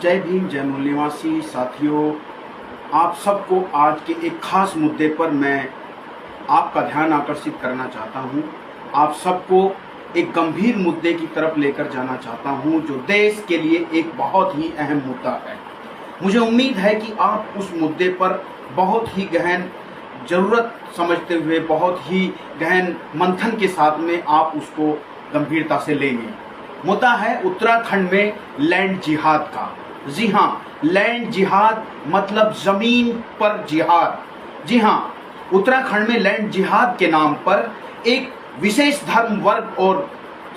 जय भीम, जय मूल निवासी साथियों। आप सबको आज के एक खास मुद्दे पर मैं आपका ध्यान आकर्षित करना चाहता हूं। आप सबको एक गंभीर मुद्दे की तरफ लेकर जाना चाहता हूं, जो देश के लिए एक बहुत ही अहम मुद्दा है। मुझे उम्मीद है कि आप उस मुद्दे पर बहुत ही गहन ज़रूरत समझते हुए, बहुत ही गहन मंथन के साथ में आप उसको गंभीरता से लेंगे। मुद्दा है उत्तराखंड में लैंड जिहाद का। जी हाँ, लैंड जिहाद मतलब जमीन पर जिहाद। जी हाँ, उत्तराखंड में लैंड जिहाद के नाम पर एक विशेष धर्म वर्ग और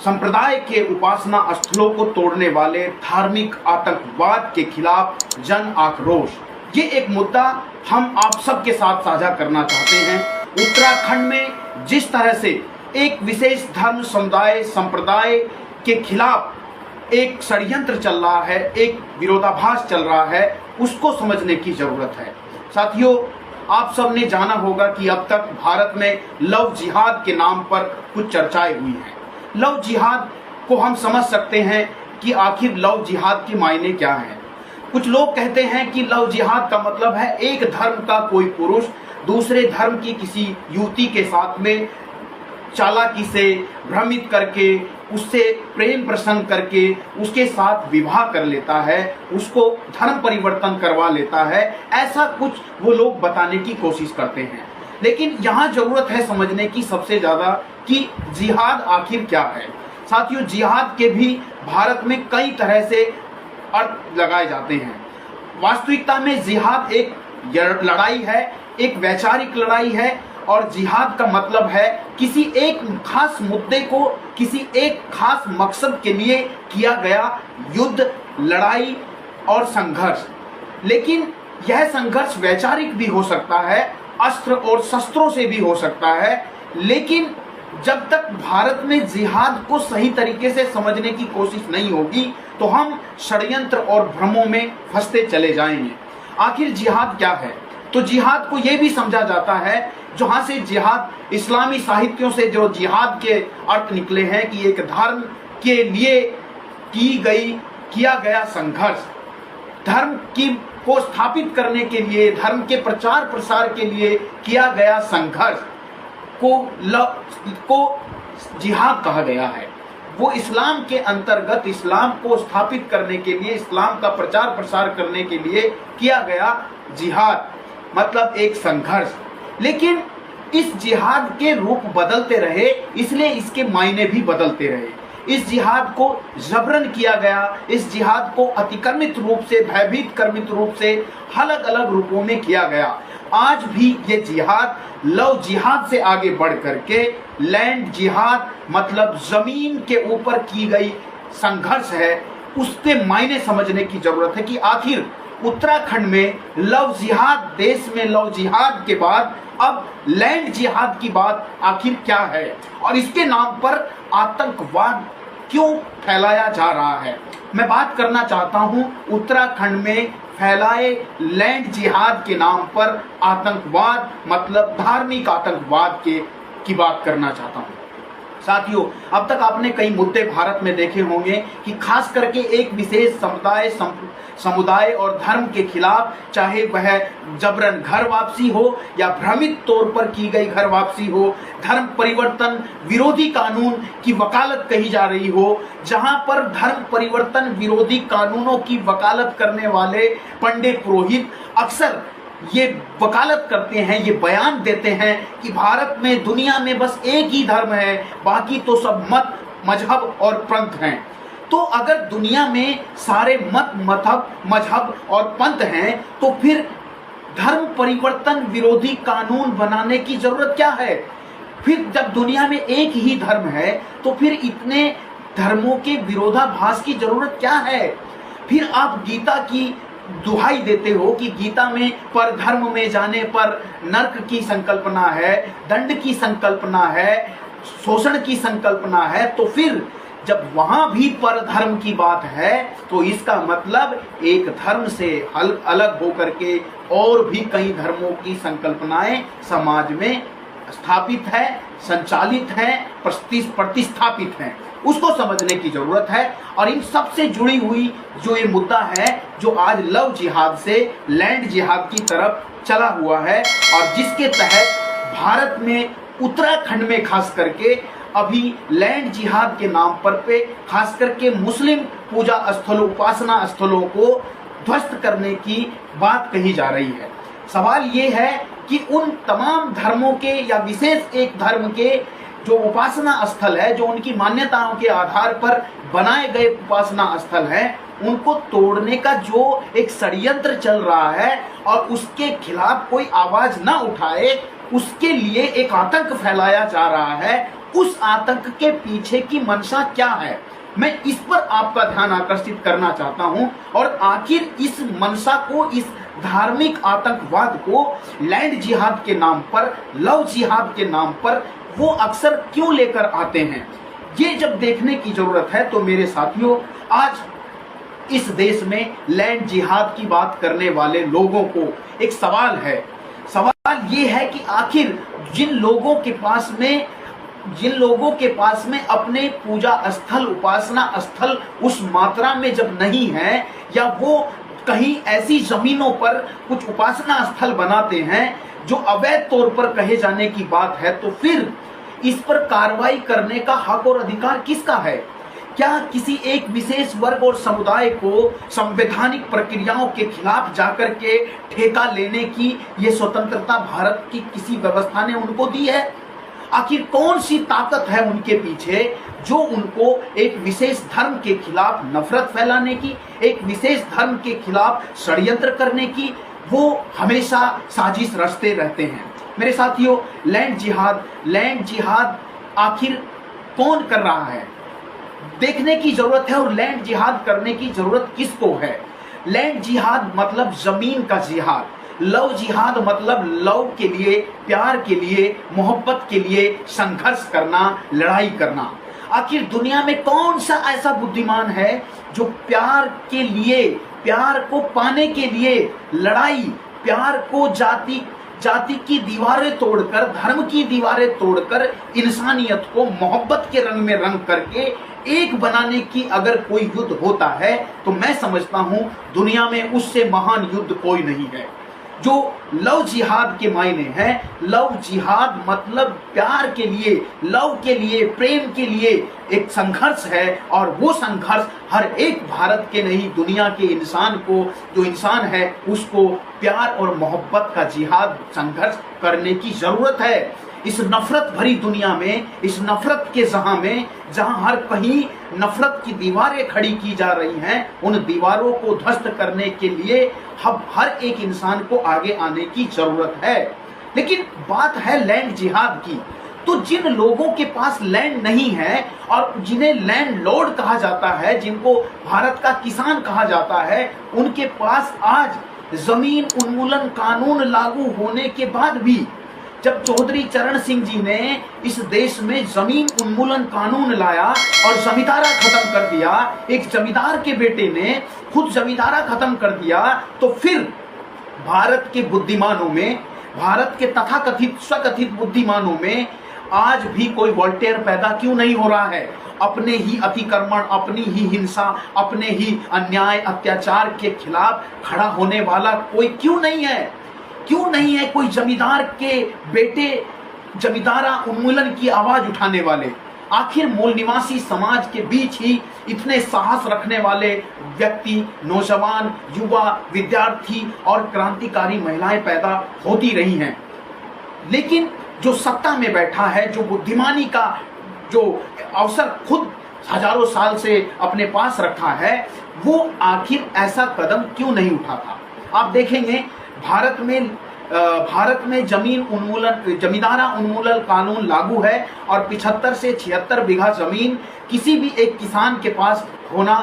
संप्रदाय के उपासना स्थलों को तोड़ने वाले धार्मिक आतंकवाद के खिलाफ जन आक्रोश, ये एक मुद्दा हम आप सबके साथ साझा करना चाहते हैं। उत्तराखंड में जिस तरह से एक विशेष धर्म समुदाय संप्रदाय के खिलाफ एक षड्यंत्र चल रहा है, एक विरोधाभास चल रहा है, उसको समझने की जरूरत है। साथियों, आप सब ने जाना होगा कि अब तक भारत में लव जिहाद के नाम पर कुछ चर्चाएं हुई हैं। लव जिहाद को हम समझ सकते हैं कि आखिर लव जिहाद के मायने क्या हैं। कुछ लोग कहते हैं कि लव जिहाद का मतलब है एक धर्म का कोई पुरुष दूसरे धर्म की किसी युवती के साथ में चालाकी से भ्रमित करके, उससे प्रेम प्रसन्न करके उसके साथ विवाह कर लेता है, उसको धर्म परिवर्तन करवा लेता है। ऐसा कुछ वो लोग बताने की कोशिश करते हैं। लेकिन यहाँ जरूरत है समझने की सबसे ज्यादा कि जिहाद आखिर क्या है। साथियों, जिहाद के भी भारत में कई तरह से अर्थ लगाए जाते हैं। वास्तविकता में जिहाद एक लड़ाई है, एक वैचारिक लड़ाई है, और जिहाद का मतलब है किसी एक खास मुद्दे को किसी एक खास मकसद के लिए किया गया युद्ध, लड़ाई और संघर्ष। लेकिन यह संघर्ष वैचारिक भी हो सकता है, अस्त्र और शस्त्रों से भी हो सकता है। लेकिन जब तक भारत में जिहाद को सही तरीके से समझने की कोशिश नहीं होगी तो हम षड्यंत्र और भ्रमों में फंसते चले जाएंगे। आखिर जिहाद क्या है? तो जिहाद को यह भी समझा जाता है, जहां से जिहाद इस्लामी साहित्यों से जो जिहाद के अर्थ निकले हैं कि एक धर्म के लिए किया गया संघर्ष, धर्म को स्थापित करने के लिए, धर्म के प्रचार प्रसार के लिए किया गया संघर्ष को जिहाद कहा गया है। वो इस्लाम के अंतर्गत इस्लाम को स्थापित करने के लिए, इस्लाम का प्रचार प्रसार करने के लिए किया गया जिहाद मतलब एक संघर्ष। लेकिन इस जिहाद के रूप बदलते रहे, इसलिए इसके मायने भी बदलते रहे। इस जिहाद को जबरन किया गया, इस जिहाद को अतिक्रमित रूप से, भयभीत कर्मित रूप से अलग अलग रूपों में किया गया। आज भी ये जिहाद लव जिहाद से आगे बढ़ करके लैंड जिहाद मतलब जमीन के ऊपर की गई संघर्ष है। उसके मायने समझने की जरूरत है कि आखिर उत्तराखंड में लव जिहाद, देश में लव जिहाद के बाद अब लैंड जिहाद की बात आखिर क्या है, और इसके नाम पर आतंकवाद क्यों फैलाया जा रहा है। मैं बात करना चाहता हूं उत्तराखंड में फैलाए लैंड जिहाद के नाम पर आतंकवाद मतलब धार्मिक आतंकवाद की बात करना चाहता हूं। साथियों, अब तक आपने कई मुद्दे भारत में देखे होंगे कि खास करके एक विशेष समुदाय और धर्म के खिलाफ, चाहे वह जबरन घर वापसी हो या भ्रमित तौर पर की गई घर वापसी हो, धर्म परिवर्तन विरोधी कानून की वकालत कही जा रही हो, जहां पर धर्म परिवर्तन विरोधी कानूनों की वकालत करने वाले पंडित पुरोहित अक्सर ये वकालत करते हैं, ये बयान देते हैं कि भारत में, दुनिया में बस एक ही धर्म है, बाकी तो सब मत, मजहब और पंथ हैं। तो अगर दुनिया में सारे मत, मजहब और पंथ हैं, तो फिर धर्म परिवर्तन विरोधी कानून बनाने की जरूरत क्या है? फिर जब दुनिया में एक ही धर्म है तो फिर इतने धर्मों के विरोधाभास की जरूरत क्या है? फिर आप गीता की दुहाई देते हो कि गीता में पर धर्म में जाने पर नरक की संकल्पना है, दंड की संकल्पना है, शोषण की संकल्पना है। तो फिर जब वहां भी पर धर्म की बात है तो इसका मतलब एक धर्म से अलग होकर के और भी कई धर्मों की संकल्पनाएं समाज में स्थापित है, संचालित हैं, प्रतिस्थापित हैं, उसको समझने की जरूरत है। और इन सब से जुड़ी हुई जो ये मुद्दा है, जो आज लव जिहाद से लैंड जिहाद की तरफ चला हुआ है, और जिसके तहत भारत में उत्तराखंड में खास करके अभी लैंड जिहाद के नाम पर पे खास करके मुस्लिम पूजा स्थलों, उपासना स्थलों को ध्वस्त करने की बात कही जा रही है। सवाल ये है कि उन तमाम धर्मों के या विशेष एक धर्म के जो उपासना स्थल है, जो उनकी मान्यताओं के आधार पर बनाए गए उपासना स्थल है, उनको तोड़ने का जो एक षड्यंत्र चल रहा है और उसके खिलाफ कोई आवाज ना उठाए, उसके लिए एक आतंक फैलाया जा रहा है। उस आतंक के पीछे की मंशा क्या है, मैं इस पर आपका ध्यान आकर्षित करना चाहता हूं। और आखिर इस मंशा को, इस धार्मिक आतंकवाद को लैंड जिहाद के नाम पर, लव जिहाद के नाम पर वो अक्सर क्यों लेकर आते हैं, ये जब देखने की जरूरत है। तो मेरे साथियों, आज इस देश में लैंड जिहाद की बात करने वाले लोगों को एक सवाल है। सवाल ये है कि आखिर जिन लोगों के पास में अपने पूजा स्थल, उपासना स्थल उस मात्रा में जब नहीं है, या वो कहीं ऐसी जमीनों पर कुछ उपासना स्थल बनाते हैं जो अवैध तौर पर कहे जाने की बात है, तो फिर इस पर कार्रवाई करने का हक और अधिकार किसका है? क्या किसी एक विशेष वर्ग और समुदाय को संवैधानिक प्रक्रियाओं के खिलाफ जाकर के ठेका लेने की ये स्वतंत्रता भारत की किसी व्यवस्था ने उनको दी है? आखिर कौन सी ताकत है उनके पीछे जो उनको एक विशेष धर्म के खिलाफ नफरत फैलाने की, एक विशेष धर्म के खिलाफ षड्यंत्र करने की वो हमेशा साजिश रचते रहते हैं? मेरे साथियों, लैंड जिहाद आखिर कौन कर रहा है, देखने की जरूरत है। और लैंड जिहाद करने की जरूरत किसको है? लैंड जिहाद मतलब जमीन का जिहाद, लव जिहाद मतलब लव के लिए, प्यार के लिए, मोहब्बत के लिए संघर्ष करना, लड़ाई करना। आखिर दुनिया में कौन सा ऐसा बुद्धिमान है जो प्यार के लिए, प्यार को पाने के लिए लड़ाई, प्यार को जाति की दीवारें तोड़कर, धर्म की दीवारें तोड़कर, इंसानियत को मोहब्बत के रंग में रंग करके एक बनाने की अगर कोई युद्ध होता है, तो मैं समझता हूं दुनिया में उससे महान युद्ध कोई नहीं है। जो लव जिहाद के मायने हैं, लव जिहाद मतलब प्यार के लिए, लव के लिए, प्रेम के लिए एक संघर्ष है। और वो संघर्ष हर एक भारत के नहीं, दुनिया के इंसान को, जो इंसान है उसको प्यार और मोहब्बत का जिहाद, संघर्ष करने की जरूरत है। इस नफरत भरी दुनिया में, इस नफरत के जहां में, जहां हर कहीं नफरत की दीवारें खड़ी की जा रही हैं, उन दीवारों को ध्वस्त करने के लिए हम हर एक इंसान को आगे आने की जरूरत है। लेकिन बात है लैंड जिहाद की, तो जिन लोगों के पास लैंड नहीं है और जिन्हें लैंड लॉर्ड कहा जाता है, जिनको भारत का किसान कहा जाता है, उनके पास आज जमीन उन्मूलन कानून लागू होने के बाद भी, जब चौधरी चरण सिंह जी ने इस देश में जमीन उन्मूलन कानून लाया और जमींदारा खत्म कर दिया, एक जमींदार के बेटे ने खुद जमींदारा खत्म कर दिया, तो फिर भारत के बुद्धिमानों में, भारत के तथाकथित स्वकथित बुद्धिमानों में आज भी कोई वोल्टेयर पैदा क्यों नहीं हो रहा है? अपने ही अतिक्रमण, अपनी ही हिंसा, अपने ही अन्याय अत्याचार के खिलाफ खड़ा होने वाला कोई क्यों नहीं है? क्यों नहीं है कोई जमींदार के बेटे, जमींदारा उन्मूलन की आवाज उठाने वाले? आखिर मूल निवासी समाज के बीच ही इतने साहस रखने वाले व्यक्ति, नौजवान, युवा, विद्यार्थी और क्रांतिकारी महिलाएं पैदा होती रही हैं। लेकिन जो सत्ता में बैठा है, जो बुद्धिमानी का जो अवसर खुद हजारों साल से अपने पास रखा है, वो आखिर ऐसा कदम क्यों नहीं उठाता? आप देखेंगे भारत में जमींदारा उन्मूलन कानून लागू है और 75 से 76 बीघा जमीन किसी भी एक किसान के पास होना,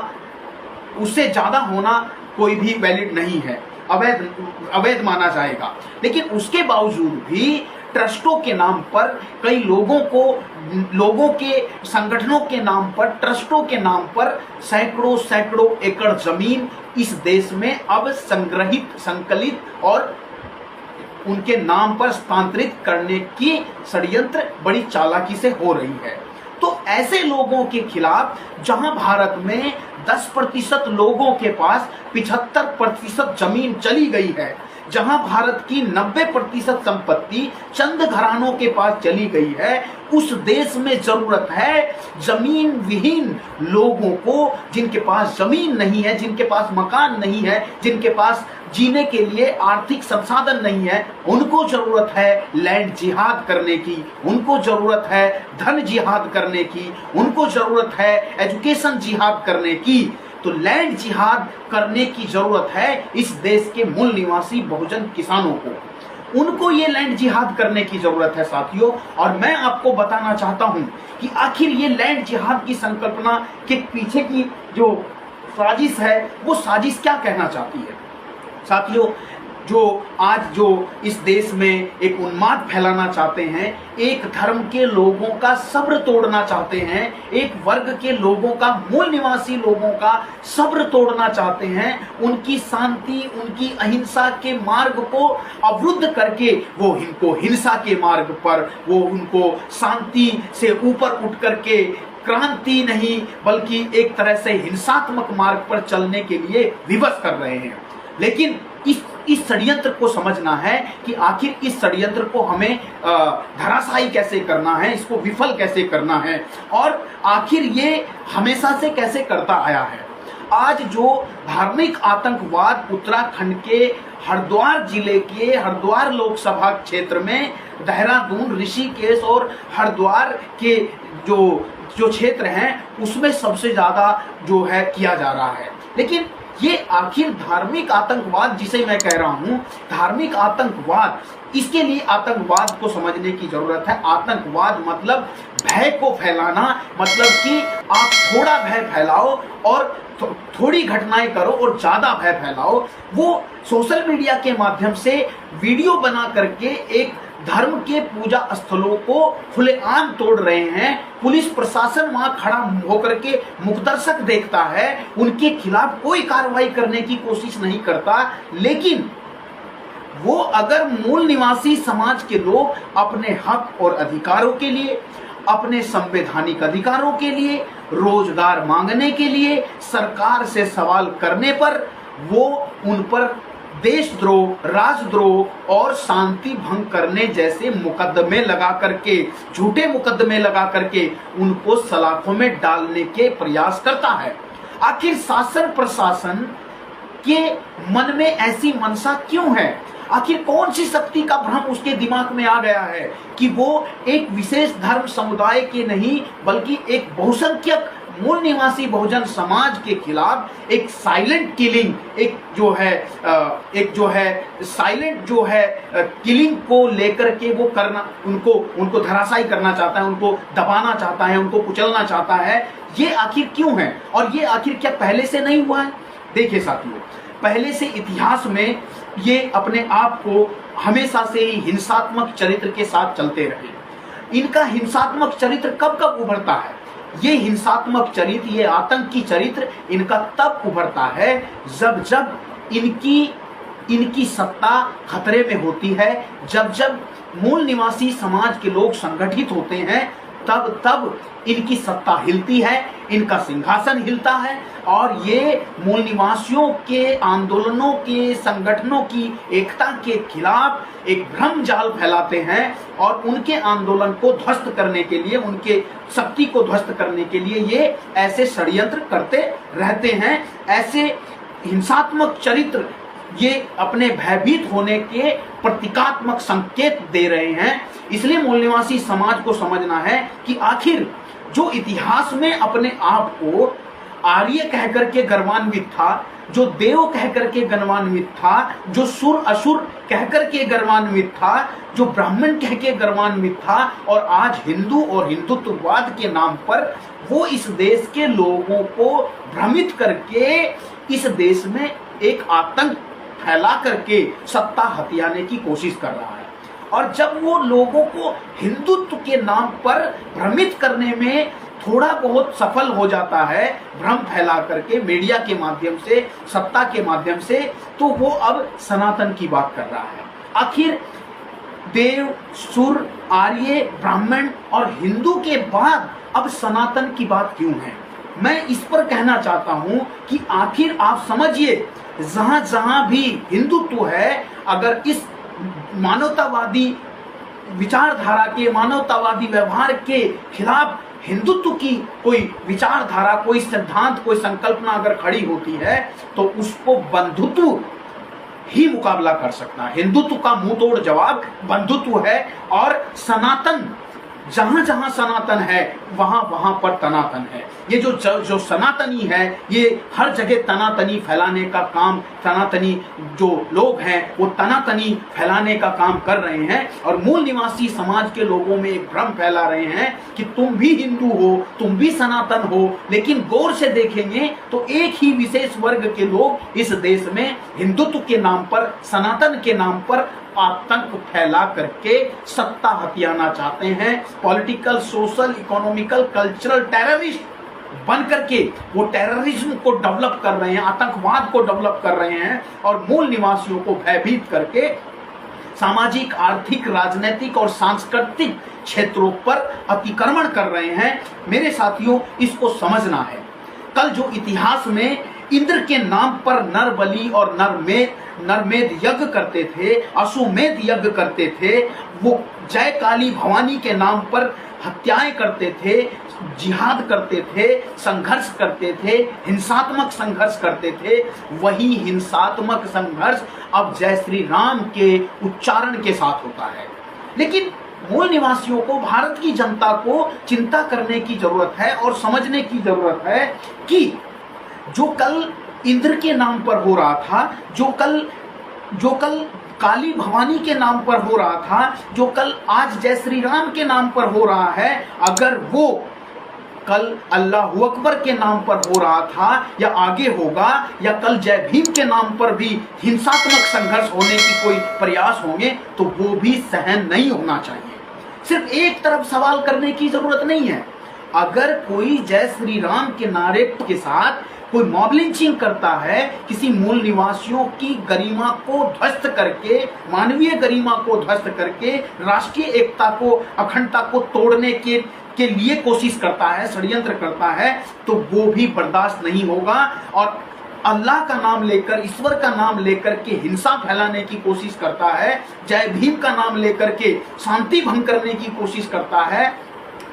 उससे ज्यादा होना कोई भी वैलिड नहीं है, अवैध माना जाएगा। लेकिन उसके बावजूद भी ट्रस्टों के नाम पर, कई लोगों के संगठनों के नाम पर, ट्रस्टों के नाम पर सैकड़ों एकड़ जमीन इस देश में अब संग्रहित, संकलित और उनके नाम पर स्थानांतरित करने की षड्यंत्र बड़ी चालाकी से हो रही है। तो ऐसे लोगों के खिलाफ, जहां भारत में 10% लोगों के पास 75% जमीन चली गई है, जहां भारत की 90% संपत्ति चंद घरानों के पास चली गई है, उस देश में जरूरत है जमीन विहीन लोगों को, जिनके पास जमीन नहीं है, जिनके पास मकान नहीं है, जिनके पास जीने के लिए आर्थिक संसाधन नहीं है, उनको जरूरत है लैंड जिहाद करने की, उनको जरूरत है धन जिहाद करने की, उनको जरूरत है एजुकेशन जिहाद करने की। तो लैंड जिहाद करने की जरूरत है इस देश के मूल निवासी बहुजन किसानों को, उनको ये लैंड जिहाद करने की जरूरत है साथियों। और मैं आपको बताना चाहता हूं कि आखिर ये लैंड जिहाद की संकल्पना के पीछे की जो साजिश है, वो साजिश क्या कहना चाहती है साथियों। जो इस देश में एक उन्माद फैलाना चाहते हैं, एक धर्म के लोगों का सब्र तोड़ना चाहते हैं, एक वर्ग के लोगों का, मूल निवासी लोगों का सब्र तोड़ना चाहते हैं, उनकी शांति, उनकी अहिंसा के मार्ग को अवरुद्ध करके वो इनको हिंसा के मार्ग पर, वो उनको शांति से ऊपर उठ करके क्रांति नहीं बल्कि एक तरह से हिंसात्मक मार्ग पर चलने के लिए विवश कर रहे हैं। लेकिन इस षड्यंत्र को समझना है कि आखिर इस षड्यंत्र को हमें धराशायी कैसे करना है, इसको विफल कैसे करना है, और आखिर ये हमेशा से कैसे करता आया है। आज जो धार्मिक आतंकवाद उत्तराखंड के हरिद्वार जिले के हरिद्वार लोकसभा क्षेत्र में, देहरादून, ऋषिकेश और हरिद्वार के जो क्षेत्र हैं, उसमें सबसे ज्यादा जो है किया जा रहा है। लेकिन ये आखिर धार्मिक आतंकवाद जिसे मैं कह रहा हूं, धार्मिक आतंकवाद, इसके लिए आतंकवाद को समझने की जरूरत है। आतंकवाद मतलब भय को फैलाना, मतलब कि आप थोड़ा भय फैलाओ और थोड़ी घटनाएं करो और ज्यादा भय फैलाओ। वो सोशल मीडिया के माध्यम से वीडियो बना करके एक धर्म के पूजा स्थलों को खुलेआम तोड़ रहे हैं। पुलिस प्रशासन वहां खड़ा होकर के मुकदर्शक देखता है, उनके खिलाफ कोई कार्रवाई करने की कोशिश नहीं करता। लेकिन वो अगर मूल निवासी समाज के लोग अपने हक और अधिकारों के लिए, अपने संवैधानिक अधिकारों के लिए, रोजगार मांगने के लिए सरकार से सवाल करने पर वो उन पर देशद्रोह, राजद्रोह और शांति भंग करने जैसे मुकदमे लगा करके, झूठे मुकदमे लगा करके उनको सलाखों में डालने के प्रयास करता है। आखिर शासन प्रशासन के मन में ऐसी मनसा क्यों है? आखिर कौन सी शक्ति का भ्रम उसके दिमाग में आ गया है कि वो एक विशेष धर्म समुदाय के नहीं बल्कि एक बहुसंख्यक मूल निवासी बहुजन समाज के खिलाफ एक साइलेंट किलिंग, एक जो है साइलेंट जो है किलिंग को लेकर के वो करना, उनको धराशायी करना चाहता है, उनको दबाना चाहता है, उनको कुचलना चाहता है। ये आखिर क्यों है और ये आखिर क्या पहले से नहीं हुआ है? देखिए साथियों, पहले से इतिहास में ये अपने आप को हमेशा से ही हिंसात्मक चरित्र के साथ चलते रहे। इनका हिंसात्मक चरित्र कब कब उभरता है? ये हिंसात्मक चरित्र, ये आतंकी चरित्र इनका तब उभरता है जब जब इनकी सत्ता खतरे में होती है, जब मूल निवासी समाज के लोग संगठित होते हैं, तब इनकी सत्ता हिलती है, इनका सिंहासन हिलता है और ये मूल निवासियों के आंदोलनों के, संगठनों की एकता के खिलाफ एक भ्रम जाल फैलाते हैं और उनके आंदोलन को ध्वस्त करने के लिए, उनके शक्ति को ध्वस्त करने के लिए ये ऐसे षड्यंत्र करते रहते हैं। ऐसे हिंसात्मक चरित्र ये अपने भयभीत होने के प्रतीकात्मक संकेत दे रहे हैं। इसलिए मूल निवासी समाज को समझना है कि आखिर जो इतिहास में अपने आप को आर्य कहकर के गर्वान्वित था, जो देव कहकर के गर्वान्वित था, जो सुर असुर कहकर के गर्वान्वित था, जो ब्राह्मण कह के गर्वान्वित था, और आज हिंदू और हिंदुत्ववाद के नाम पर वो इस देश के लोगों को भ्रमित करके इस देश में एक आतंक फैला करके सत्ता हथियाने की कोशिश कर रहा है। और जब वो लोगों को हिंदुत्व के नाम पर भ्रमित करने में थोड़ा बहुत सफल हो जाता है, भ्रम फैला करके मीडिया के माध्यम से, सत्ता के माध्यम से, तो वो अब सनातन की बात कर रहा है। आखिर देव, सुर, आर्य, ब्राह्मण और हिंदू के बाद अब सनातन की बात क्यों है? मैं इस पर कहना चाहता हूं कि आखिर आप समझिए, जहां जहां भी हिंदुत्व है, अगर इस मानवतावादी विचारधारा के, मानवतावादी व्यवहार के खिलाफ हिंदुत्व की कोई विचारधारा, कोई सिद्धांत, कोई संकल्पना अगर खड़ी होती है तो उसको बंधुत्व ही मुकाबला कर सकता है। हिंदुत्व का मुंह तोड़ जवाब बंधुत्व है। और सनातन, जहां जहां सनातन है वहां वहां पर तनातन है। ये जो सनातनी है, ये हर जगह तनातनी फैलाने का काम, तनातनी जो लोग हैं वो तनातनी फैलाने का काम कर रहे हैं और मूल निवासी समाज के लोगों में एक भ्रम फैला रहे हैं कि तुम भी हिंदू हो, तुम भी सनातन हो। लेकिन गौर से देखेंगे तो एक ही विशेष वर्ग के लोग इस देश में हिंदुत्व के नाम पर, सनातन के नाम पर आतंक फैला करके सत्ता हथियाना चाहते हैं। Political, social, economical, cultural terrorist बन करके वो टेररिज्म को डेवलप कर रहे हैं, आतंकवाद को डेवलप कर रहे हैं और मूल निवासियों को भयभीत करके सामाजिक, आर्थिक, राजनीतिक और सांस्कृतिक क्षेत्रों पर अतिक्रमण कर रहे हैं। मेरे साथियों, इसको समझना है। कल जो इतिहास में इंद्र के नाम पर नर बलि और नरमेध यज्ञ करते थे, अश्वमेध यज्ञ करते थे, वो जय काली भवानी के नाम पर हत्याएं करते थे, जिहाद करते थे, संघर्ष करते थे, हिंसात्मक संघर्ष करते थे, वही हिंसात्मक संघर्ष अब जय श्री राम के उच्चारण के साथ होता है। लेकिन मूल निवासियों को, भारत की जनता को चिंता करने की जरूरत है और समझने की जरूरत है कि जो कल इंद्र के नाम पर हो रहा था, जो कल काली भवानी के नाम पर हो रहा था, जो कल आज जय श्री राम के नाम पर हो रहा है, अगर वो कल अल्लाह अकबर के नाम पर हो रहा था या आगे होगा, या कल जय भीम के नाम पर भी हिंसात्मक संघर्ष होने की कोई प्रयास होंगे, तो वो भी सहन नहीं होना चाहिए। सिर्फ एक तरफ सवाल करने की जरूरत नहीं है। अगर कोई जय श्री राम के नारे के साथ कोई मॉब लिंचिंग करता है, किसी मूल निवासियों की गरिमा को ध्वस्त करके, मानवीय गरिमा को ध्वस्त करके, राष्ट्रीय एकता को, अखंडता को तोड़ने के लिए कोशिश करता है, षड्यंत्र करता है, तो वो भी बर्दाश्त नहीं होगा। और अल्लाह का नाम लेकर, ईश्वर का नाम लेकर के हिंसा फैलाने की कोशिश करता है, जय भीम का नाम लेकर के शांति भंग करने की कोशिश करता है,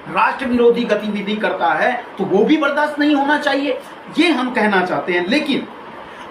राष्ट्र विरोधी गतिविधि करता है, तो वो भी बर्दाश्त नहीं होना चाहिए, ये हम कहना चाहते हैं। लेकिन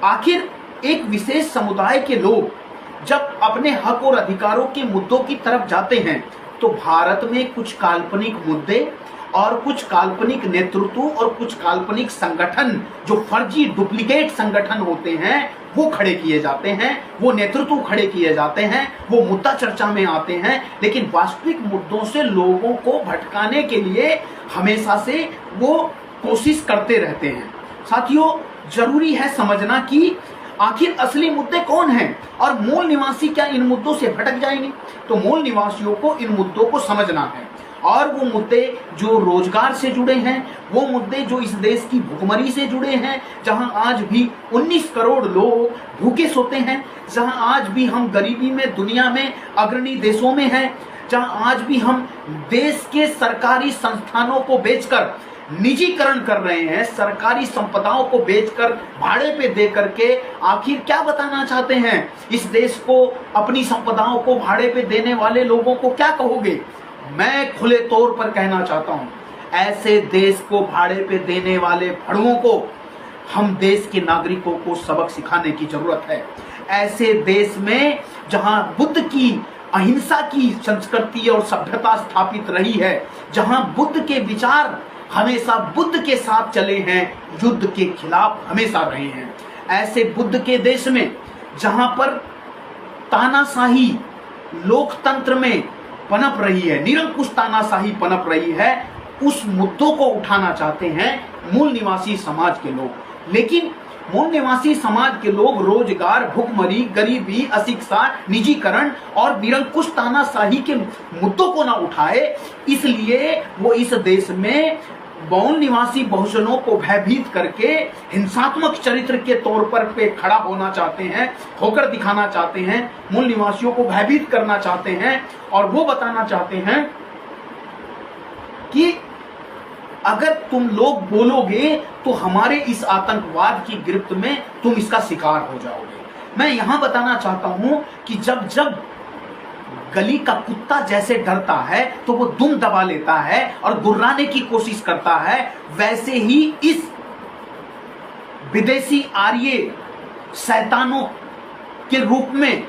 आखिर एक विशेष समुदाय के लोग जब अपने हक और अधिकारों के मुद्दों की तरफ जाते हैं, तो भारत में कुछ काल्पनिक मुद्दे और कुछ काल्पनिक नेतृत्व और कुछ काल्पनिक संगठन, जो फर्जी डुप्लीकेट संगठन होते हैं, वो खड़े किए जाते हैं, वो नेतृत्व खड़े किए जाते हैं, वो मुद्दा चर्चा में आते हैं। लेकिन वास्तविक मुद्दों से लोगों को भटकाने के लिए हमेशा से वो कोशिश करते रहते हैं। साथियों, जरूरी है समझना कि आखिर असली मुद्दे कौन हैं और मूल निवासी क्या इन मुद्दों से भटक जाएंगे। तो मूल निवासियों को इन मुद्दों को समझना है, और वो मुद्दे जो रोजगार से जुड़े हैं, वो मुद्दे जो इस देश की भुखमरी से जुड़े हैं, जहां आज भी 19 करोड़ लोग भूखे सोते हैं, जहां आज भी हम गरीबी में दुनिया में अग्रणी देशों में हैं, जहां आज भी हम देश के सरकारी संस्थानों को बेचकर निजीकरण कर रहे हैं, सरकारी संपदाओं को बेचकर, भाड़े पे दे करके। आखिर क्या बताना चाहते हैं इस देश को, अपनी संपदाओं को भाड़े पे देने वाले लोगों को क्या कहोगे? मैं खुले तौर पर कहना चाहता हूं, ऐसे देश को भाड़े पे देने वाले भड़ुओं को हम देश के नागरिकों को सबक सिखाने की जरूरत है। ऐसे देश में जहां बुद्ध की अहिंसा की संस्कृति और सभ्यता स्थापित रही है, जहां बुद्ध के विचार हमेशा बुद्ध के साथ चले हैं, युद्ध के खिलाफ हमेशा रहे हैं, ऐसे बुद्ध के देश में जहां पर तानाशाही लोकतंत्र में पनप रही है, निरंकुश तानाशाही पनप रही है, उस मुद्दों को उठाना चाहते हैं मूल निवासी समाज के लोग। लेकिन मूल निवासी समाज के लोग रोजगार, भुखमरी, गरीबी, अशिक्षा, निजीकरण और निरंकुश तानाशाही के मुद्दों को ना उठाए, इसलिए वो इस देश में मूल निवासी बहुजनों को भयभीत करके हिंसात्मक चरित्र के तौर पर पे खड़ा होना चाहते हैं, होकर दिखाना चाहते हैं, मूल निवासियों को भयभीत करना चाहते हैं और वो बताना चाहते हैं कि अगर तुम लोग बोलोगे तो हमारे इस आतंकवाद की गिरफ्त में तुम इसका शिकार हो जाओगे। मैं यहां बताना चाहता हूं कि जब जब गली का कुत्ता जैसे डरता है तो वो दुम दबा लेता है और गुर्राने की कोशिश करता है, वैसे ही इस विदेशी आर्य शैतानों के रूप में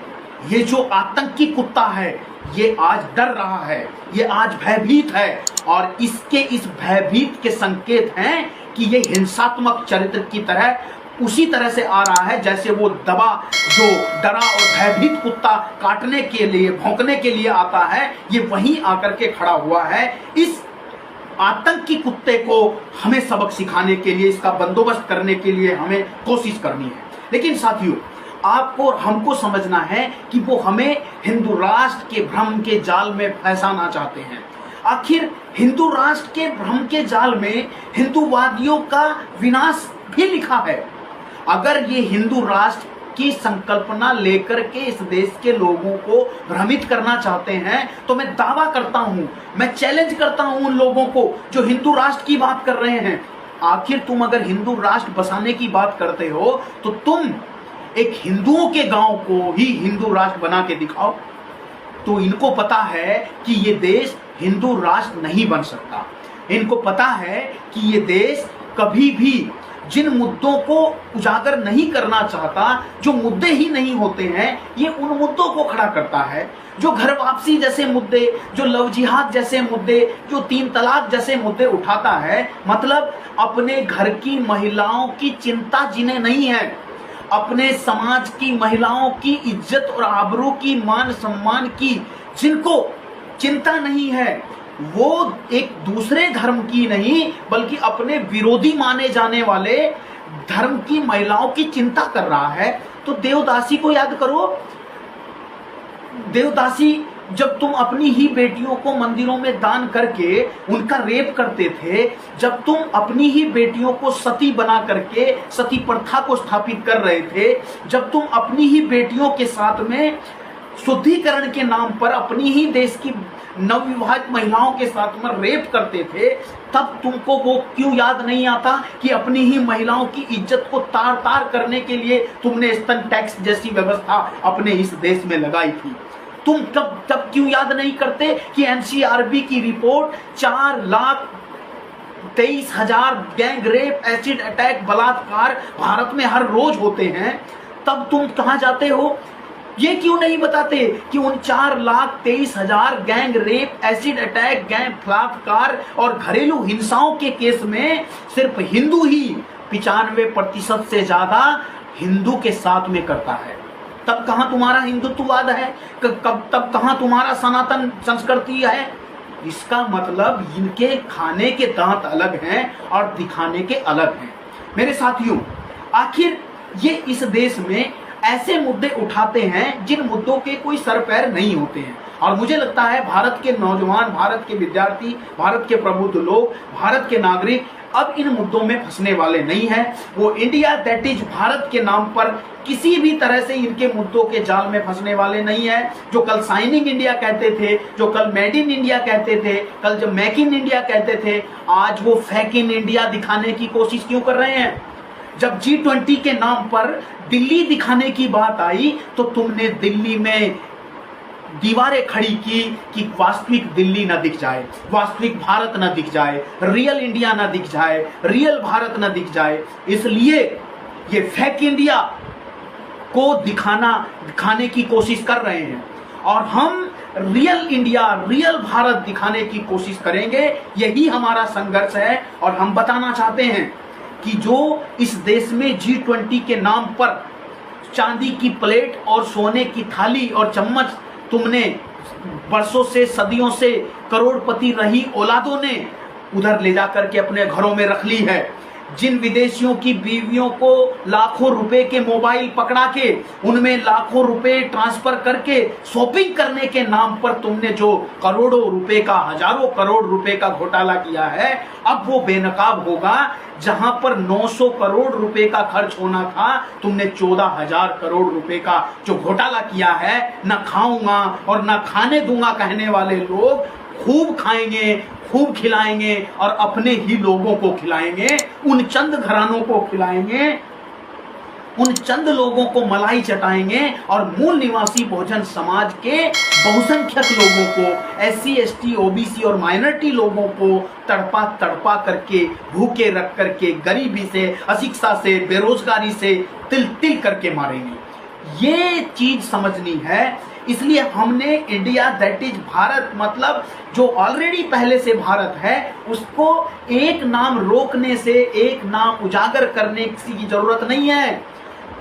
ये जो आतंकी कुत्ता है ये आज डर रहा है, ये आज भयभीत है और इसके इस भयभीत के संकेत हैं कि ये हिंसात्मक चरित्र की तरह उसी तरह से आ रहा है जैसे वो जो डरा और भयभीत कुत्ता काटने के लिए, भौंकने के लिए आता है, ये वहीं आकर के खड़ा हुआ है। इस आतंकी कुत्ते को हमें सबक सिखाने के लिए, इसका बंदोबस्त करने के लिए हमें कोशिश करनी है। लेकिन साथियों, आपको और हमको समझना है कि वो हमें हिंदू राष्ट्र के भ्रम के जाल में फंसाना चाहते हैं। आखिर हिंदू राष्ट्र के भ्रम के जाल में हिंदूवादियों का विनाश भी लिखा है। अगर ये हिंदू राष्ट्र की संकल्पना लेकर के इस देश के लोगों को भ्रमित करना चाहते हैं तो मैं दावा करता हूं, मैं चैलेंज करता हूं उन लोगों को जो हिंदू राष्ट्र की बात कर रहे हैं। आखिर तुम अगर हिंदू राष्ट्र बसाने की बात करते हो तो तुम एक हिंदुओं के गांव को ही हिंदू राष्ट्र बना के दिखाओ। तो इनको पता है कि ये देश हिंदू राष्ट्र नहीं बन सकता। इनको पता है कि ये देश कभी भी जिन मुद्दों को उजागर नहीं करना चाहता, जो मुद्दे ही नहीं होते हैं, ये उन मुद्दों को खड़ा करता है। जो घर वापसी जैसे मुद्दे, जो लव जिहाद जैसे मुद्दे, जो 3 तलाक जैसे मुद्दे उठाता है, मतलब अपने घर की महिलाओं की चिंता जिन्हें नहीं है, अपने समाज की महिलाओं की इज्जत और आबरू की, मान सम्मान की जिनको चिंता नहीं है, वो एक दूसरे धर्म की नहीं बल्कि अपने विरोधी माने जाने वाले धर्म की महिलाओं की चिंता कर रहा है। तो देवदासी को याद करो। देवदासी, जब तुम अपनी ही बेटियों को मंदिरों में दान करके उनका रेप करते थे, जब तुम अपनी ही बेटियों को सती बना करके सती प्रथा को स्थापित कर रहे थे, जब तुम अपनी ही बेटियों के साथ में शुद्धिकरण के नाम पर अपनी ही देश की नवविवाहित महिलाओं के साथ में रेप करते थे, तब तुमको वो क्यों याद नहीं आता कि अपनी ही महिलाओं की इज्जत को तार तार करने के लिए तुमने स्तन टैक्स जैसी व्यवस्था अपने इस देश में लगाई थी। तुम तब क्यों याद नहीं करते कि एनसीआरबी की report 4,23,000 gang rape, acid attack, बलात्कार भारत में हर रोज होते हैं। तब तुम कहां जाते हो? ये क्यों नहीं बताते कि उन 4,23,000 gang rape, acid attack, gang बलात्कार और घरेलू हिंसाओं के केस में सिर्फ हिंदू ही 95% से ज्यादा हिंदू के साथ में करता है। तब कहां तुम्हारा हिंदुत्ववाद है? तब कहां तुम्हारा सनातन संस्कृति है? इसका मतलब इनके खाने के दांत अलग हैं और दिखाने के अलग हैं। मेरे साथियों, आखिर ये इस देश में ऐसे मुद्दे उठाते हैं जिन मुद्दों के कोई सर पैर नहीं होते हैं। और मुझे लगता है भारत के नौजवान, भारत के विद्यार्थी, भारत के प्रबुद्ध लोग, भारत के नागरिक अब इन मुद्दों में फंसने वाले नहीं हैं। वो इंडिया दैट इज भारत के नाम पर किसी भी तरह से इनके मुद्दों के जाल में फंसने वाले नहीं है। जो कल साइनिंग इंडिया कहते थे, जो कल मेड इन इंडिया कहते थे, कल जब मेक इन इंडिया कहते थे, आज वो फेक इन इंडिया दिखाने की कोशिश क्यों कर रहे हैं? जब G20 के नाम पर दिल्ली दिखाने की बात आई तो तुमने दिल्ली में दीवारें खड़ी की कि वास्तविक दिल्ली ना दिख जाए, वास्तविक भारत ना दिख जाए, रियल इंडिया ना दिख जाए, रियल भारत ना दिख जाए। इसलिए ये फेक इंडिया को दिखाने की कोशिश कर रहे हैं और हम रियल इंडिया, रियल भारत दिखाने की कोशिश करेंगे। यही हमारा संघर्ष है और हम बताना चाहते हैं कि जो इस देश में G20 के नाम पर चांदी की प्लेट और सोने की थाली और चम्मच तुमने वर्षों से, सदियों से करोड़पति रही औलादों ने उधर ले जाकर के अपने घरों में रख ली है। जिन विदेशियों की बीवियों को लाखों रुपए के मोबाइल पकड़ा के उनमें लाखों रुपए ट्रांसफर करके शॉपिंग करने के नाम पर तुमने जो करोड़ों रुपए का, हजारों करोड़ रुपए का घोटाला किया है, अब वो बेनकाब होगा। जहां पर 900 करोड़ रुपए का खर्च होना था, तुमने 14,000 करोड़ रुपए का जो घोटाला किया है। न खाऊंगा और न खाने दूंगा कहने वाले लोग खूब खाएंगे, खूब खिलाएंगे और अपने ही लोगों को खिलाएंगे, उन चंद घरानों को खिलाएंगे, उन चंद लोगों को मलाई चटाएंगे और मूल निवासी बहुजन समाज के बहुसंख्यक लोगों को, SC, ST, OBC और माइनॉरिटी लोगों को तड़पा तड़पा करके, भूखे रख करके, गरीबी से, अशिक्षा से, बेरोजगारी से तिल तिल करके मारेंगे। ये चीज समझनी है। इसलिए हमने इंडिया, दैट इज भारत, मतलब जो ऑलरेडी पहले से भारत है, उसको एक नाम रोकने से, एक नाम उजागर करने की जरूरत नहीं है।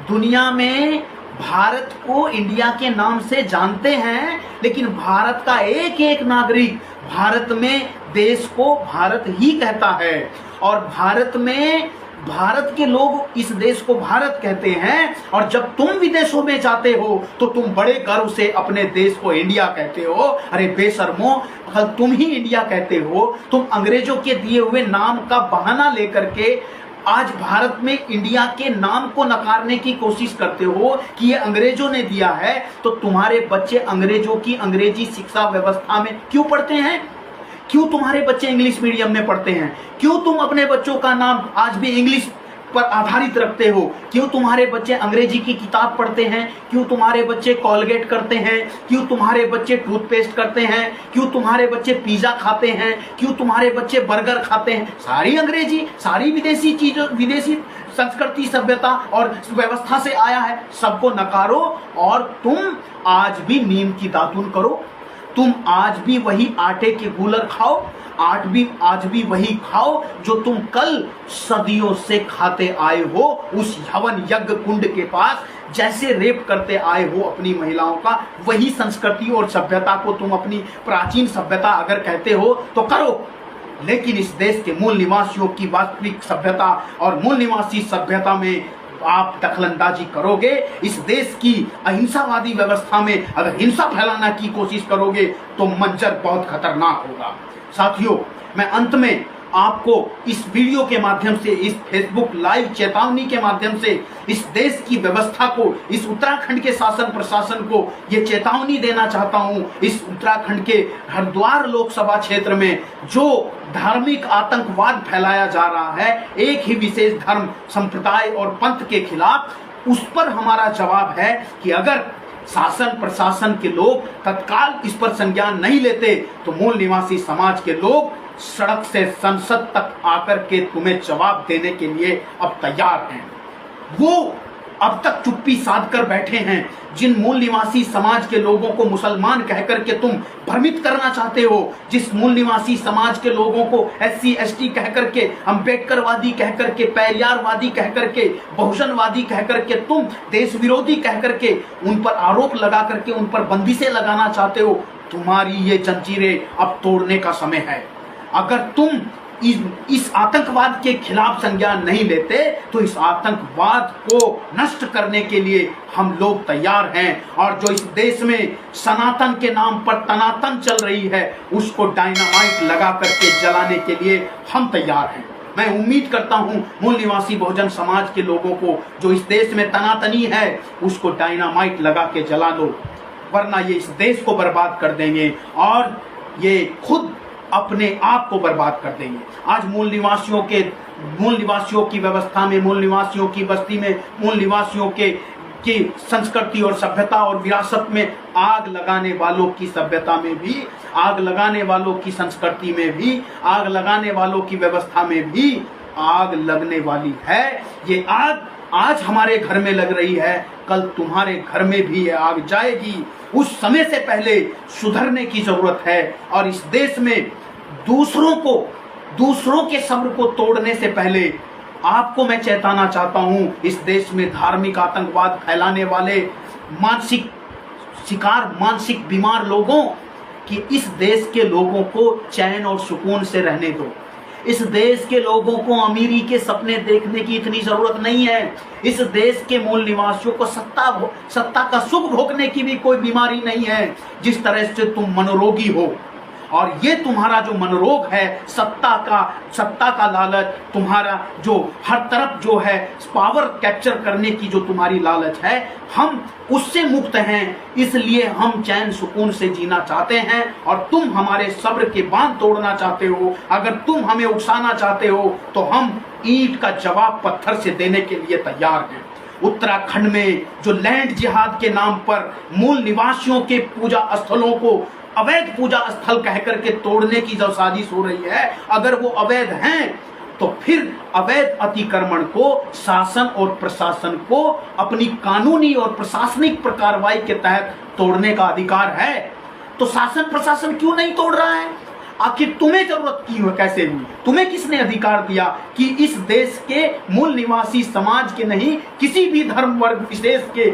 दुनिया में भारत को इंडिया के नाम से जानते हैं, लेकिन भारत का एक एक नागरिक भारत में देश को भारत ही कहता है। और भारत में भारत के लोग इस देश को भारत कहते हैं। और जब तुम विदेशों में जाते हो तो तुम बड़े गर्व से अपने देश को इंडिया कहते हो। अरे बेशर्मो, कल तुम ही इंडिया कहते हो। तुम अंग्रेजों के दिए हुए नाम का बहाना लेकर के आज भारत में इंडिया के नाम को नकारने की कोशिश करते हो कि ये अंग्रेजों ने दिया है। तो तुम्हारे बच्चे अंग्रेजों की अंग्रेजी शिक्षा व्यवस्था में क्यों पढ़ते हैं? क्यों तुम्हारे बच्चे इंग्लिश मीडियम में पढ़ते हैं? क्यों तुम अपने बच्चों का नाम आज भी इंग्लिश पर आधारित रखते हो? क्यों तुम्हारे बच्चे अंग्रेजी की किताब पढ़ते हैं? क्यों तुम्हारे बच्चे कॉलगेट करते हैं? क्यों तुम्हारे बच्चे टूथपेस्ट करते हैं? क्यों तुम्हारे बच्चे पिज्जा खाते हैं? क्यों तुम्हारे बच्चे बर्गर खाते हैं? सारी अंग्रेजी, सारी विदेशी चीजों, विदेशी संस्कृति, सभ्यता और व्यवस्था से आया है। सबको नकारो और तुम आज भी नीम की दातुन करो। तुम आज भी वही आटे के गूलर खाओ, आज भी वही खाओ जो तुम कल सदियों से खाते आए हो। उस हवन यज्ञ कुंड के पास जैसे रेप करते आए हो अपनी महिलाओं का, वही संस्कृति और सभ्यता को तुम अपनी प्राचीन सभ्यता अगर कहते हो तो करो। लेकिन इस देश के मूल निवासियों की वास्तविक सभ्यता और मूल निवासी सभ्यता में आप दखलंदाजी करोगे। इस देश की अहिंसावादी व्यवस्था में अगर हिंसा फैलाना की कोशिश करोगे तो मंजर बहुत खतरनाक होगा। साथियों, मैं अंत में आपको इस वीडियो के माध्यम से, इस फेसबुक लाइव चेतावनी के माध्यम से इस देश की व्यवस्था को, इस उत्तराखंड के शासन प्रशासन को ये चेतावनी देना चाहता हूं। इस उत्तराखंड के हरिद्वार लोकसभा क्षेत्र में जो धार्मिक आतंकवाद फैलाया जा रहा है एक ही विशेष धर्म, संप्रदाय और पंथ के खिलाफ, उस पर हमारा जवाब है कि अगर शासन प्रशासन के लोग तत्काल इस पर संज्ञान नहीं लेते तो मूल निवासी समाज के लोग सड़क से संसद तक आकर के तुम्हें जवाब देने के लिए अब तैयार हैं। वो अब तक चुप्पी साध कर बैठे हैं। जिन मूल निवासी समाज के लोगों को मुसलमान कहकर के तुम भ्रमित करना चाहते हो, जिस मूल निवासी समाज के लोगों को SC ST कहकर के, अम्बेडकरवादी कहकर के, पेरियारवादी कहकर के, बहुजनवादी कहकर के, तुम देश विरोधी कहकर के उन पर आरोप लगा करके उन पर बंदिशें लगाना चाहते हो, तुम्हारी ये जंजीरें अब तोड़ने का समय है। अगर तुम इस आतंकवाद के खिलाफ संज्ञान नहीं लेते तो इस आतंकवाद को नष्ट करने के लिए हम लोग तैयार हैं। और जो इस देश में सनातन के नाम पर तनातन चल रही है उसको डायनामाइट लगा करके जलाने के लिए हम तैयार हैं। मैं उम्मीद करता हूं मूल निवासी बहुजन समाज के लोगों को जो इस देश में तनातनी है उसको डायनामाइट लगा के जला दो, वरना ये इस देश को बर्बाद कर देंगे और ये खुद अपने आप को बर्बाद कर देंगे। आज मूल निवासियों की व्यवस्था में, मूल निवासियों की बस्ती में, मूल निवासियों की संस्कृति और सभ्यता और विरासत में आग लगाने वालों की सभ्यता में भी, आग लगाने वालों की संस्कृति में भी, आग लगाने वालों की व्यवस्था में भी आग लगने वाली है। ये आग आज हमारे घर में लग रही है, कल तुम्हारे घर में भी ये आग जाएगी। उस समय से पहले सुधरने की जरूरत है और इस देश में दूसरों के सब्र को तोड़ने से पहले आपको मैं चेताना चाहता हूं, इस देश में धार्मिक आतंकवाद फैलाने वाले मानसिक बीमार लोगों कि इस देश के लोगों को चैन और सुकून से रहने दो। इस देश के लोगों को अमीरी के सपने देखने की इतनी जरूरत नहीं है। इस देश के मूल निवासियों को सत्ता का सुख भोगने की भी कोई बीमारी नहीं है। जिस तरह से तुम मनोरोगी हो, और ये तुम्हारा जो मनोरोग है, सत्ता का लालच, तुम्हारा जो हर तरफ जो है पावर कैप्चर करने की जो तुम्हारी लालच है, हम उससे मुक्त हैं। इसलिए हम चैन सुकून से जीना चाहते हैं, और तुम हमारे सब्र के बांध तोड़ना चाहते हो। अगर तुम हमें उकसाना चाहते हो तो हम ईंट का जवाब पत्थर से देने के लिए तैयार हैं। उत्तराखंड में जो लैंड जिहाद के नाम पर मूल निवासियों के पूजा स्थलों को अवैध पूजा स्थल कहकर के तोड़ने की जो साजिश हो रही है, अगर वो अवैध हैं तो फिर अवैध अतिक्रमण को शासन और प्रशासन को अपनी कानूनी और प्रशासनिक कार्रवाई के तहत तोड़ने का अधिकार है। तो शासन प्रशासन क्यों नहीं तोड़ रहा है? आखिर तुम्हें जरूरत की हो कैसे हुई? तुम्हें किसने अधिकार दिया कि इस देश के मूल निवासी समाज के नहीं, किसी भी धर्म वर्ग विशेष के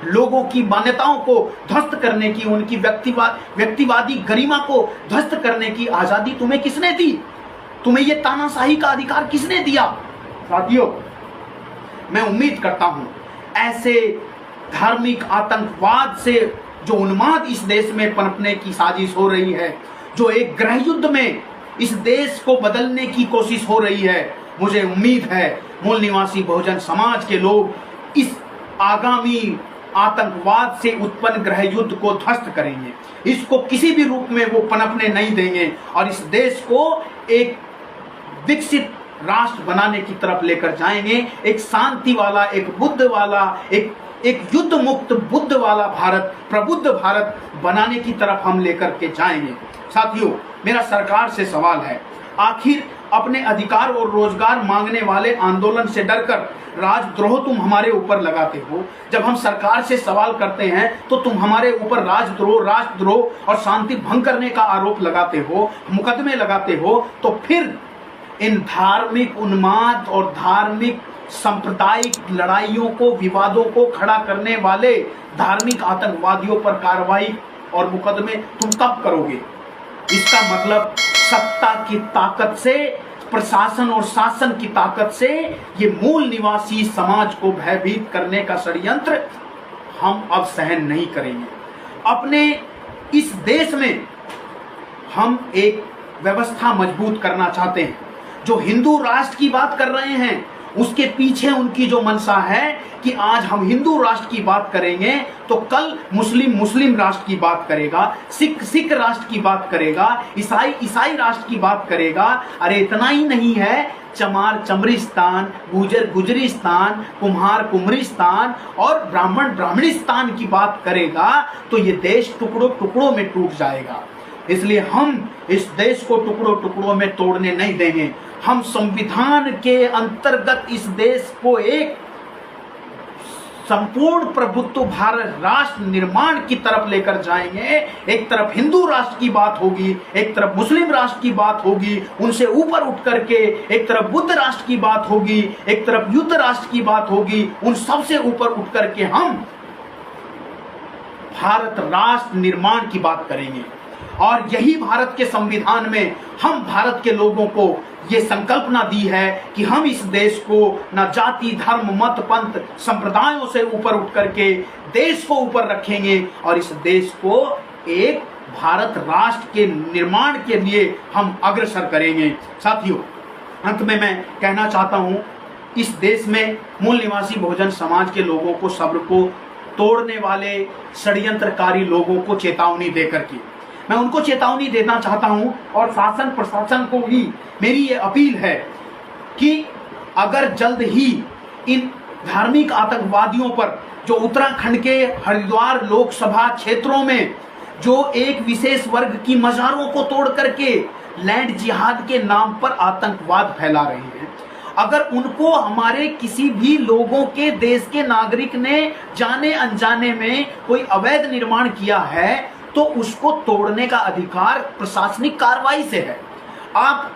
लोगों की मान्यताओं को ध्वस्त करने की, उनकी व्यक्तिवादी गरिमा को ध्वस्त करने की आजादी तुम्हें किसने दी? तुम्हें ये तानाशाही का अधिकार किसने दिया? साथियों, मैं उम्मीद करता हूं ऐसे धार्मिक आतंकवाद से जो उन्माद इस देश में पनपने की साजिश हो रही है, जो एक गृह युद्ध में इस देश को बदलने की कोशिश हो रही है, मुझे उम्मीद है मूल निवासी बहुजन समाज के लोग इस आगामी आतंकवाद से उत्पन्न गृह युद्ध को ध्वस्त करेंगे। इसको किसी भी रूप में वो पनपने नहीं देंगे, और इस देश को एक विकसित राष्ट्र बनाने की तरफ लेकर जाएंगे। एक शांति वाला, एक बुद्ध वाला, एक युद्ध मुक्त बुद्ध वाला भारत, प्रबुद्ध भारत बनाने की तरफ हम लेकर के जाएंगे। साथियों, मेरा सरकार से सवाल है, आखिर अपने अधिकार और रोजगार मांगने वाले आंदोलन से डरकर राजद्रोह तुम हमारे ऊपर लगाते हो। जब हम सरकार से सवाल करते हैं तो तुम हमारे ऊपर राष्ट्रद्रोह और शांति भंग करने का आरोप लगाते हो, मुकदमे लगाते हो। तो फिर इन धार्मिक उन्माद और धार्मिक सांप्रदायिक लड़ाइयों को, विवादों को खड़ा करने वाले धार्मिक आतंकवादियों पर कार्रवाई और मुकदमे तुम कब करोगे? इसका मतलब सत्ता की ताकत से, प्रशासन और शासन की ताकत से ये मूल निवासी समाज को भयभीत करने का षड्यंत्र हम अब सहन नहीं करेंगे। अपने इस देश में हम एक व्यवस्था मजबूत करना चाहते हैं। जो हिंदू राष्ट्र की बात कर रहे हैं, उसके पीछे उनकी जो मंशा है कि आज हम हिंदू राष्ट्र की बात करेंगे तो कल मुस्लिम राष्ट्र की बात करेगा, सिख राष्ट्र की बात करेगा, ईसाई राष्ट्र की बात करेगा। अरे इतना ही नहीं है, चमार चमरिस्तान, गुजर गुजरिस्तान, कुम्हार कुमरिस्तान और ब्राह्मण ब्राह्मणिस्तान की बात करेगा तो ये देश टुकड़ों टुकड़ों में टूट जाएगा। इसलिए हम इस देश को टुकड़ों टुकड़ों में तोड़ने नहीं देंगे। हम संविधान के अंतर्गत इस देश को एक संपूर्ण प्रभुत्व भारत राष्ट्र निर्माण की तरफ लेकर जाएंगे। एक तरफ हिंदू राष्ट्र की बात होगी, एक तरफ मुस्लिम राष्ट्र की बात होगी, उनसे ऊपर उठ करके एक तरफ बुद्ध राष्ट्र की बात होगी, एक तरफ युद्ध राष्ट्र की बात होगी। उन सबसे ऊपर उठ करके हम भारत राष्ट्र निर्माण की बात करेंगे। और यही भारत के संविधान में हम भारत के लोगों को ये संकल्पना दी है कि हम इस देश को न जाति, धर्म, मत, पंथ, संप्रदायों से ऊपर उठ करके देश को ऊपर रखेंगे और इस देश को एक भारत राष्ट्र के निर्माण के लिए हम अग्रसर करेंगे। साथियों, अंत में मैं कहना चाहता हूं, इस देश में मूल निवासी बहुजन समाज के लोगों को, सब्र को तोड़ने वाले षड्यंत्रकारी लोगों को चेतावनी देकर के मैं उनको चेतावनी देना चाहता हूं। और शासन प्रशासन को भी मेरी ये अपील है कि अगर जल्द ही इन धार्मिक आतंकवादियों पर, जो उत्तराखंड के हरिद्वार लोकसभा क्षेत्रों में जो एक विशेष वर्ग की मज़ारों को तोड़ करके लैंड जिहाद के नाम पर आतंकवाद फैला रहे हैं, अगर उनको हमारे किसी भी लोगों के, देश के नागरिक ने जाने अनजाने में कोई अवैध निर्माण किया है तो उसको तोड़ने का अधिकार प्रशासनिक कार्रवाई से है। आप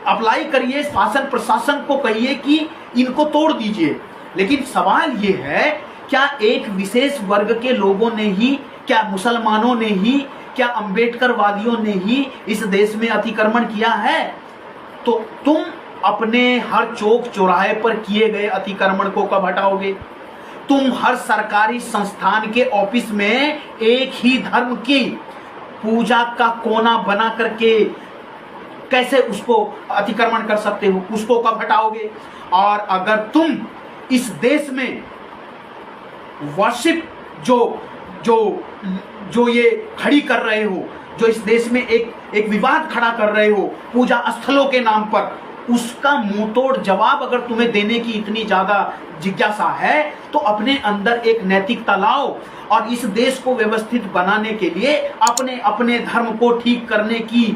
अप्लाई करिए, शासन प्रशासन को कहिए कि इनको तोड़ दीजिए। लेकिन सवाल ये है, क्या एक विशेष वर्ग के लोगों ने ही, क्या मुसलमानों ने ही, क्या अंबेडकर वादियों ने ही इस देश में अतिक्रमण किया है? तो तुम अपने हर चौक चौराहे पर किए गए अतिक्रमण को कब हटाओगे? तुम हर सरकारी संस्थान के ऑफिस में एक ही धर्म की पूजा का कोना बना करके कैसे उसको अतिक्रमण कर सकते हो? उसको कब हटाओगे? और अगर तुम इस देश में वर्शिप जो जो जो ये खड़ी कर रहे हो, जो इस देश में एक विवाद खड़ा कर रहे हो पूजा स्थलों के नाम पर, उसका मुंह तोड़ जवाब अगर तुम्हें देने की इतनी ज्यादा जिज्ञासा है तो अपने अंदर एक नैतिकता लाओ और इस देश को व्यवस्थित बनाने के लिए अपने अपने धर्म को ठीक करने की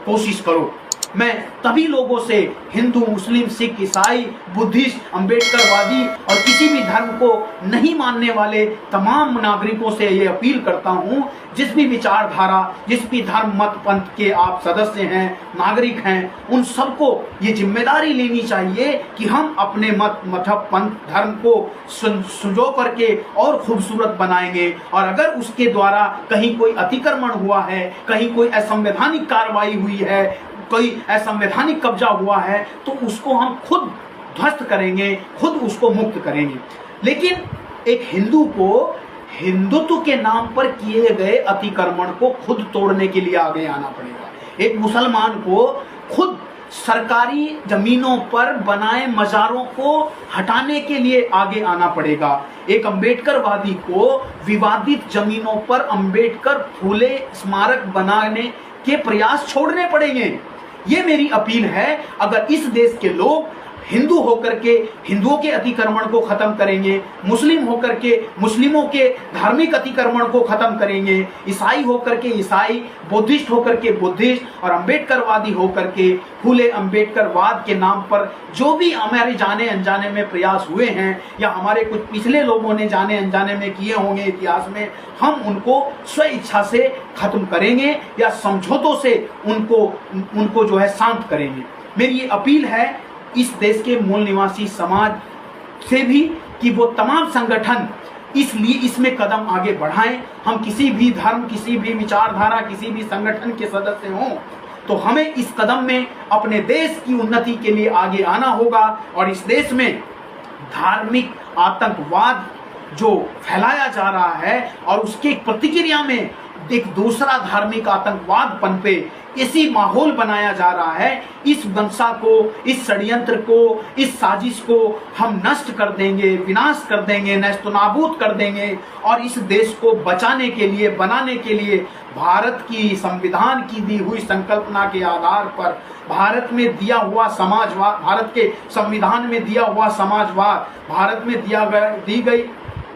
कोशिश करो। मैं तभी लोगों से, हिंदू, मुस्लिम, सिख, ईसाई, बुद्धिस्ट, अंबेडकरवादी और किसी भी धर्म को नहीं मानने वाले तमाम नागरिकों से ये अपील करता हूं, जिस भी विचारधारा, जिस भी धर्म मत पंथ के आप सदस्य हैं, नागरिक हैं, उन सबको ये जिम्मेदारी लेनी चाहिए कि हम अपने मत, मजहब, पंथ, धर्म को सुजो करके और खूबसूरत बनाएंगे। और अगर उसके द्वारा कहीं कोई अतिक्रमण हुआ है, कहीं कोई असंवैधानिक कार्रवाई हुई है, कोई असंवैधानिक कब्जा हुआ है, तो उसको हम खुद ध्वस्त करेंगे, खुद उसको मुक्त करेंगे। लेकिन एक हिंदू को हिंदुत्व के नाम पर किए गए अतिक्रमण को खुद तोड़ने के लिए आगे आना पड़ेगा। एक मुसलमान को खुद सरकारी जमीनों पर बनाए मजारों को हटाने के लिए आगे आना पड़ेगा। एक अंबेडकरवादी को विवादित जमीनों पर अंबेडकर फूले स्मारक बनाने के प्रयास छोड़ने पड़ेंगे। ये मेरी अपील है। अगर इस देश के लोग हिंदू होकर के हिंदुओं के अतिक्रमण को खत्म करेंगे, मुस्लिम होकर के मुस्लिमों के धार्मिक अतिक्रमण को खत्म करेंगे, ईसाई होकर के ईसाई, बुद्धिस्ट होकर के बुद्धिस्ट और अंबेडकरवादी होकर के फूले अंबेडकरवाद के नाम पर जो भी हमारे जाने अनजाने में प्रयास हुए हैं या हमारे कुछ पिछले लोगों ने जाने अनजाने में किए होंगे इतिहास में, हम उनको स्व इच्छा से खत्म करेंगे या समझौतों से उनको जो है शांत करेंगे। मेरी ये अपील है इस देश के मूल निवासी समाज से भी कि वो तमाम संगठन इसलिए इसमें कदम आगे बढ़ाएं। हम किसी भी धर्म, किसी भी विचारधारा, किसी भी संगठन के सदस्य हों तो हमें इस कदम में अपने देश की उन्नति के लिए आगे आना होगा। और इस देश में धार्मिक आतंकवाद जो फैलाया जा रहा है और उसके प्रतिक्रिया में एक दूसरा धार्मिक आतंकवाद पनपे, इसी माहौल बनाया जा रहा है, इस मंशा को, इस षड्यंत्र को, इस साजिश को हम नष्ट कर देंगे, विनाश कर देंगे, नेस्तनाबूद कर देंगे। और इस देश को बचाने के लिए, बनाने के लिए भारत की संविधान की दी हुई संकल्पना के आधार पर, भारत में दिया हुआ समाजवाद, भारत के संविधान में दिया हुआ समाजवाद, भारत में दी गई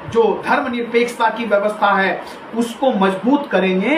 जो धर्मनिरपेक्षता की व्यवस्था है, उसको मजबूत करेंगे।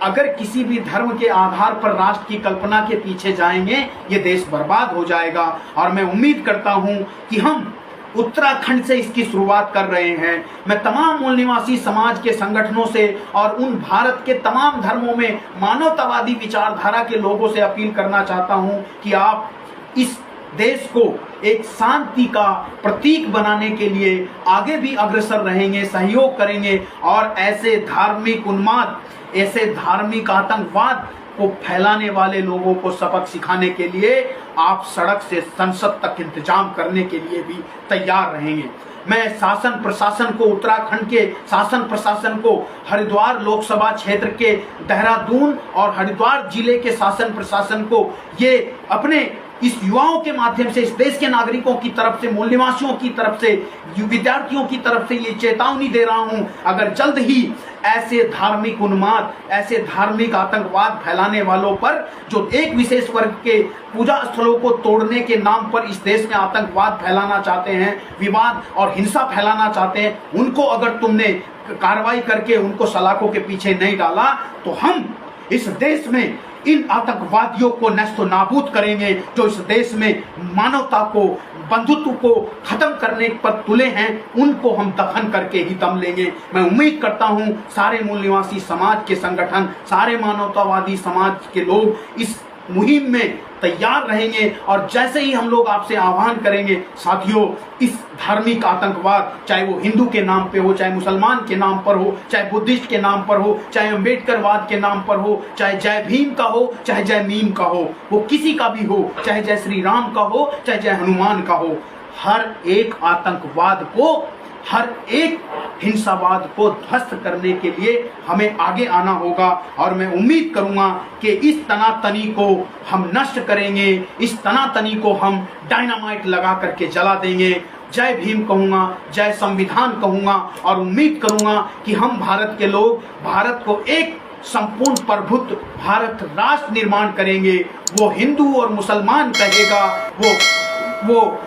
अगर किसी भी धर्म के आधार पर राष्ट्र की कल्पना के पीछे जाएंगे, ये देश बर्बाद हो जाएगा। और मैं उम्मीद करता हूं कि हम उत्तराखंड से इसकी शुरुआत कर रहे हैं। मैं तमाम मूल निवासी समाज के संगठनों से और उन भारत के तमाम धर्मों में मानवतावादी विचारधारा के लोगों से अपील करना चाहता हूं कि आप इस देश को एक शांति का प्रतीक बनाने के लिए आगे भी अग्रसर रहेंगे, सहयोग करेंगे और ऐसे धार्मिक उन्माद, ऐसे धार्मिक आतंकवाद को फैलाने वाले लोगों को सबक सिखाने के लिए आप सड़क से संसद तक इंतजाम करने के लिए भी तैयार रहेंगे। मैं शासन प्रशासन को, उत्तराखंड के शासन प्रशासन को, हरिद्वार लोकसभा क्षेत्र के देहरादून और हरिद्वार जिले के शासन प्रशासन को ये अपने इस युवाओं के माध्यम से, इस देश के नागरिकों की तरफ से, मूल निवासियों की तरफ से, विद्यार्थियों की तरफ से ये चेतावनी दे रहा हूं, अगर जल्द ही ऐसे धार्मिक उन्माद, ऐसे धार्मिक आतंकवाद फैलाने वालों पर, जो एक विशेष वर्ग के पूजा स्थलों को तोड़ने के नाम पर इस देश में आतंकवाद फैलाना चाहते हैं, विवाद और हिंसा फैलाना चाहते हैं, उनको अगर तुमने कार्रवाई करके उनको सलाखों के पीछे नहीं डाला तो हम इस देश में इन आतंकवादियों को नष्ट नाबूद करेंगे जो इस देश में मानवता को, बंधुत्व को खत्म करने पर तुले हैं। उनको हम दफन करके ही दम लेंगे। मैं उम्मीद करता हूं सारे मूल निवासी समाज के संगठन, सारे मानवतावादी समाज के लोग इस मुहिम में तैयार रहेंगे। और जैसे ही हम लोग आपसे आह्वान करेंगे साथियों, इस धार्मिक आतंकवाद, चाहे वो हिंदू के नाम पे हो, चाहे मुसलमान के नाम पर हो, चाहे बुद्धिस्ट के नाम पर हो, चाहे अम्बेडकरवाद के नाम पर हो, चाहे जय भीम का हो, चाहे जय मीम का हो, वो किसी का भी हो, चाहे जय श्री राम का हो, चाहे जय हनुमान का हो, हर एक आतंकवाद को, हर एक हिंसावाद को ध्वस्त करने के लिए हमें आगे आना होगा। और मैं उम्मीद करूंगा कि इस तनातनी को हम नष्ट करेंगे, इस तनातनी को हम डायनामाइट लगा करके जला देंगे। जय भीम कहूंगा, जय संविधान कहूंगा, और उम्मीद करूंगा कि हम भारत के लोग भारत को एक संपूर्ण प्रभुत्व भारत राष्ट्र निर्माण करेंगे। वो हिंदू और मुसलमान कहेगा, वो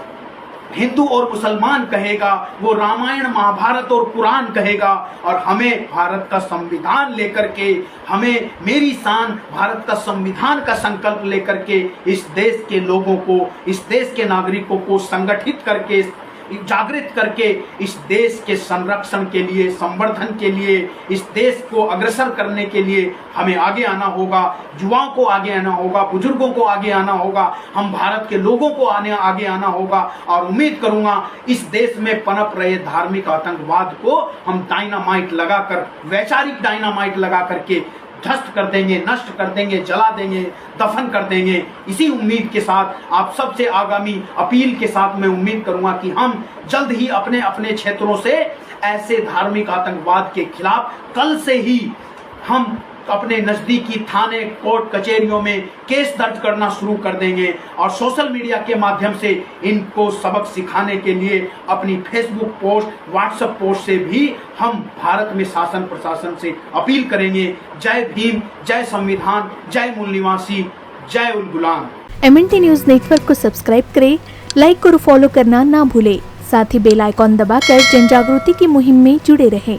हिंदू और मुसलमान कहेगा, वो रामायण महाभारत और कुरान कहेगा, और हमें भारत का संविधान लेकर के, हमें मेरी शान भारत का संविधान का संकल्प लेकर के इस देश के लोगों को, इस देश के नागरिकों को संगठित करके, जागृत करके इस देश के संरक्षण के लिए, संवर्धन के लिए, इस देश को अग्रसर करने के लिए हमें आगे आना होगा। युवाओं को आगे आना होगा, बुजुर्गों को आगे आना होगा, हम भारत के लोगों को आगे आना होगा। और उम्मीद करूंगा इस देश में पनप रहे धार्मिक आतंकवाद को हम डायनामाइट लगाकर, वैचारिक डायनामाइट लगा करके ध्वस्त कर देंगे, नष्ट कर देंगे, जला देंगे, दफन कर देंगे। इसी उम्मीद के साथ आप सबसे आगामी अपील के साथ मैं उम्मीद करूंगा कि हम जल्द ही अपने अपने क्षेत्रों से ऐसे धार्मिक आतंकवाद के खिलाफ कल से ही हम अपने नजदीकी थाने, कोर्ट कचहरियों में केस दर्ज करना शुरू कर देंगे। और सोशल मीडिया के माध्यम से इनको सबक सिखाने के लिए अपनी फेसबुक पोस्ट, व्हाट्सएप पोस्ट से भी हम भारत में शासन प्रशासन से अपील करेंगे। जय भीम, जय संविधान, जय मूल निवासी, जय उल गुलाम। MNT न्यूज नेटवर्क को सब्सक्राइब करें, लाइक और फॉलो करना ना भूलें। साथ ही बेल आइकॉन दबाकर जन जागृति की मुहिम में जुड़े रहें।